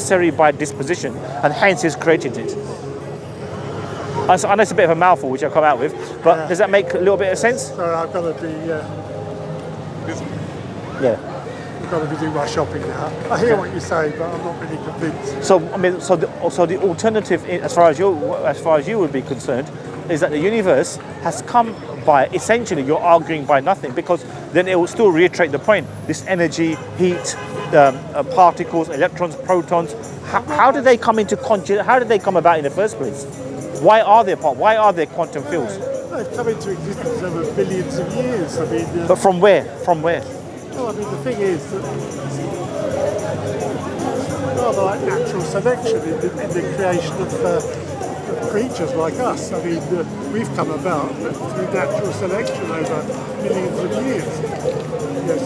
necessary by disposition, and hence He's created it. I know it's a bit of a mouthful which I've come out with, but does that make a little bit of sense? So I've got to be. I've got to be doing my shopping now. I hear what you say, but I'm not really convinced. So I mean, so the alternative, as far as you would be concerned, is that the universe has come by, essentially you're arguing by nothing, because then it will still reiterate the point. This energy, heat, particles, electrons, protons, how do they come into consciousness? How did they come about in the first place? Why are there quantum fields? They've come into existence over billions of years. I mean, but from where? From where? Well, I mean, the thing is that it's rather like natural selection in the creation of creatures like us. I mean, we've come about through natural selection over millions of years. Yes.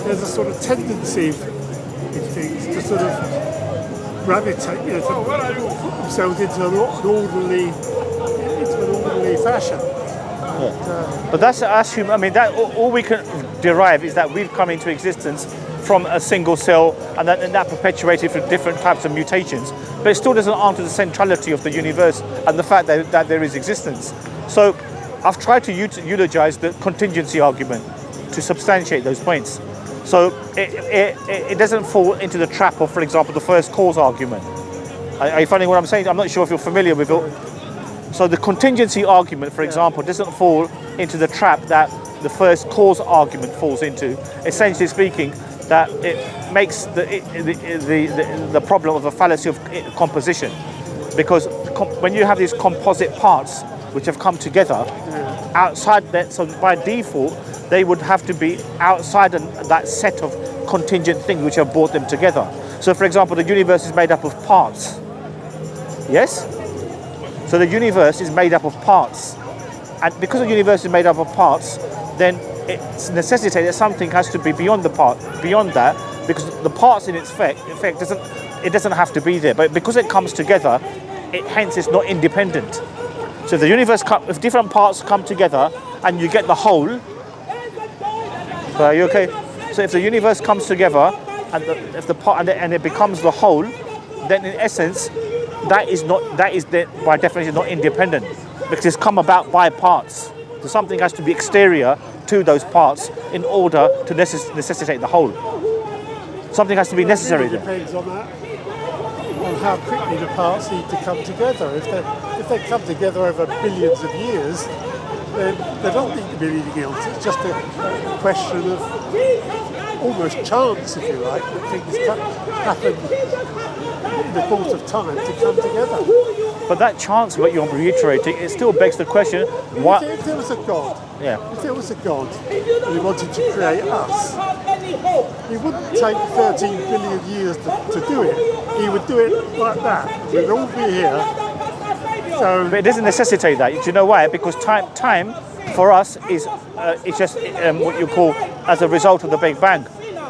There's a sort of tendency in things to sort of gravitate, to put themselves into an orderly fashion. But that's human. I mean, that all we can derive is that we've come into existence from a single cell, and that perpetuated through different types of mutations. But it still doesn't answer the centrality of the universe and the fact that there is existence. So I've tried to eulogize the contingency argument to substantiate those points. So it doesn't fall into the trap of, for example, the first cause argument. Are you following what I'm saying? I'm not sure if you're familiar with it. So the contingency argument, for example, doesn't fall into the trap that the first cause argument falls into. Essentially speaking, that it makes the problem of a fallacy of composition, because when you have these composite parts which have come together outside that, so by default they would have to be outside that set of contingent things which have brought them together. So, for example, the universe is made up of parts. Yes. So the universe is made up of parts, and because the universe is made up of parts, then it's necessitated that something has to be beyond that, because the parts in its effect doesn't have to be there, but because it comes together, hence it's not independent. So if the universe, if different parts come together and you get the whole, are you okay? So if the universe comes together and it becomes the whole, then in essence, that is by definition not independent, because it's come about by parts. So something has to be exterior to those parts in order to necessitate the whole. Something has to be necessary there. It depends on that, on how quickly the parts need to come together. If they come together over billions of years, then they don't need to be anything else. It's just a question of almost chance, if you like, that things happen in the course of time to come together. But that chance, what you're reiterating, it still begs the question: what? If there was a God, if there was a God and he wanted to create us, he wouldn't take 13 billion years to do it. He would do it like that. We'd all be here. So, but it doesn't necessitate that. Do you know why? Because time for us is it's just what you call as a result of the Big Bang.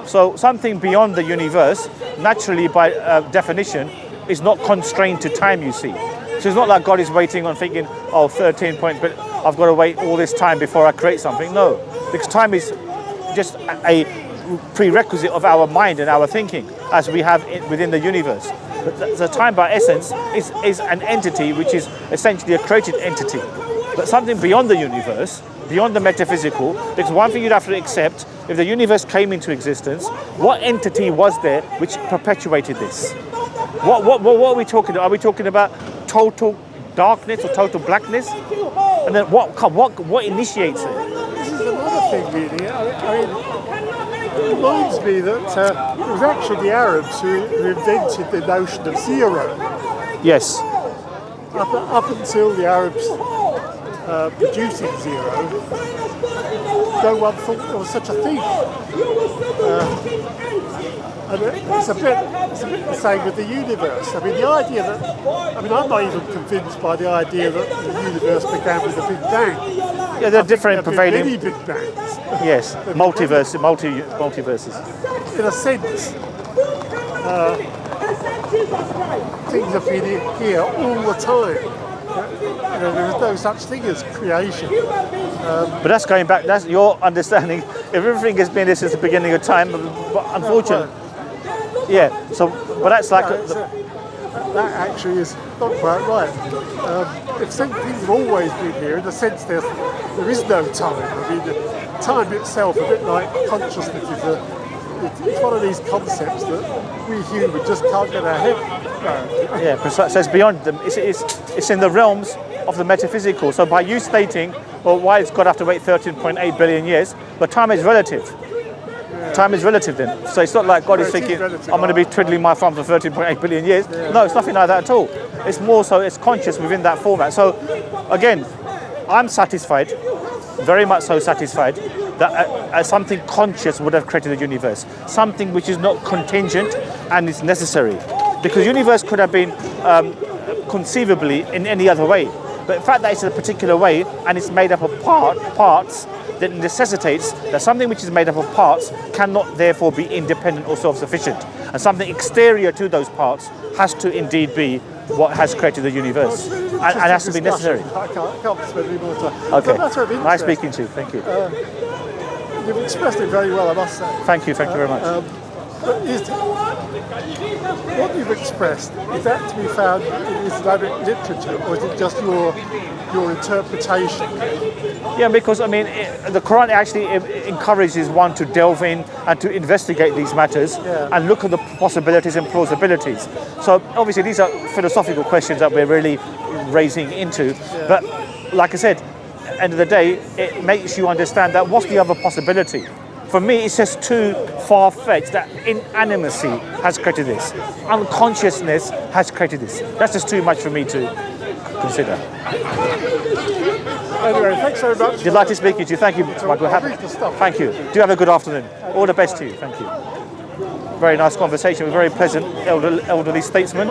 So something beyond the universe, naturally by definition, is not constrained to time, you see. So it's not like God is waiting on thinking, 13 points, but I've got to wait all this time before I create something. No, because time is just a prerequisite of our mind and our thinking as we have within the universe. But the time by essence is an entity which is essentially a created entity. But something beyond the universe, beyond the metaphysical, because one thing you'd have to accept, if the universe came into existence, what entity was there which perpetuated this? What are we talking about? Are we talking about total darkness or total blackness? And then what initiates it? This is another thing, really. I mean, it reminds me that it was actually the Arabs who invented the notion of zero. Yes. Up until the Arabs producing zero, no one thought there was such a thing. And it's a bit the same with the universe. I mean, the idea that, I'm not even convinced by the idea that the universe began with a Big Bang. Yeah, there are different prevailing. Many Big Bangs. Yes, multiverses. In a sense, things have been here all the time. There is no such thing as creation. But that's going back. That's your understanding. If everything has been there since the beginning of time, but unfortunately. Yeah. So, but that's like that actually is not quite right. If things have always been here, in the sense there is no time. I mean, time itself, a bit like consciousness, it's one of these concepts that we humans just can't get our head around. yeah, precisely. So it's beyond them. It's in the realms of the metaphysical. So by you stating, well, why it's got to have to wait 13.8 billion years, but time is relative. Time is relative then. So it's not like God is thinking, I'm going to be twiddling my thumb for 13.8 billion years. No, it's nothing like that at all. It's more so, it's conscious within that format. So again, I'm satisfied, very much so satisfied, that something conscious would have created the universe. Something which is not contingent and is necessary. Because the universe could have been conceivably in any other way. But the fact that it's in a particular way and it's made up of parts, that necessitates that something which is made up of parts cannot therefore be independent or self-sufficient. And something exterior to those parts has to indeed be what has created the universe. And has to be necessary. I can't spend any more time. Okay. Nice speaking to you. Thank you. You've expressed it very well, I must say. Thank you very much. But what you've expressed, is that to be found in Islamic literature, or is it just your interpretation? Yeah, because I mean, the Quran actually encourages one to delve in and to investigate these matters and look at the possibilities and plausibilities. So obviously these are philosophical questions that we're really raising into. Yeah. But like I said, at the end of the day, it makes you understand that what's the other possibility? For me, it's just too far-fetched that inanimacy has created this. Unconsciousness has created this. That's just too much for me to consider. Anyway, thanks very much. Delighted speaking to you. Thank you, Michael. Thank you. Do have a good afternoon. All the best to you. Thank you. Very nice conversation with a very pleasant elderly statesman.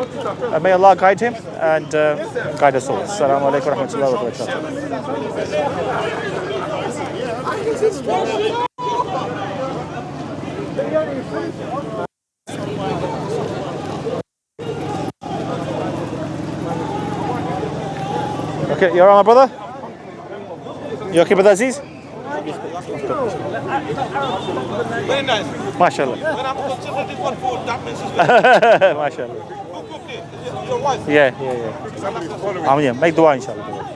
May Allah guide him and guide us all. Assalamu alaikum wa rahmatullahi wa barakatuh. Okay, you alright, my brother? You okay, brother Aziz? Very nice. MashaAllah. When I'm considering this one for that means MashaAllah. who cooked it? Is it your wife? Yeah. Yeah, make dua inshallah.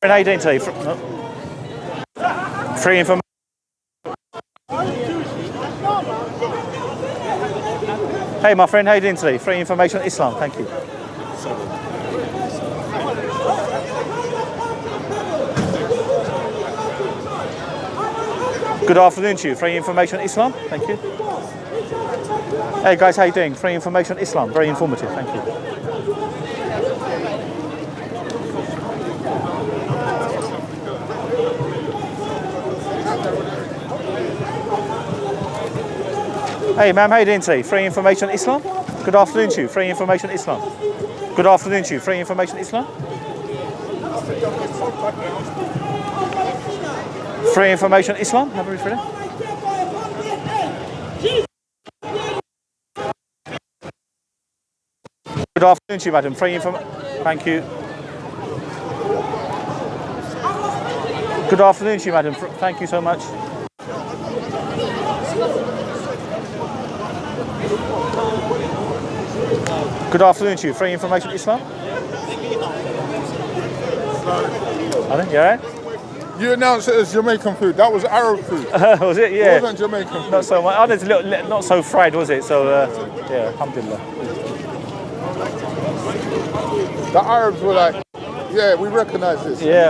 How you doing today? Free information. Hey, my friend, how you doing today? Free information on Islam, thank you. Good afternoon to you. Free information on Islam, thank you. Hey guys, how you doing? Free information on Islam, very informative, thank you. Hey ma'am, how you doing today? Free information on Islam? Good afternoon to you. Free information on Islam. Good afternoon to you. Free information on Islam? Free information on Islam? Have a read through Good afternoon to you, madam. Free information. Thank you. Good afternoon to you, madam. Thank you so much. Good afternoon to you. Free information on Islam? Pardon? You alright? You announced it as Jamaican food. That was Arab food. Was it? Yeah. It wasn't Jamaican food. Not so much. Oh, it's a little, not so fried, was it? So, yeah, alhamdulillah. The Arabs were like, yeah, we recognize this. Yeah.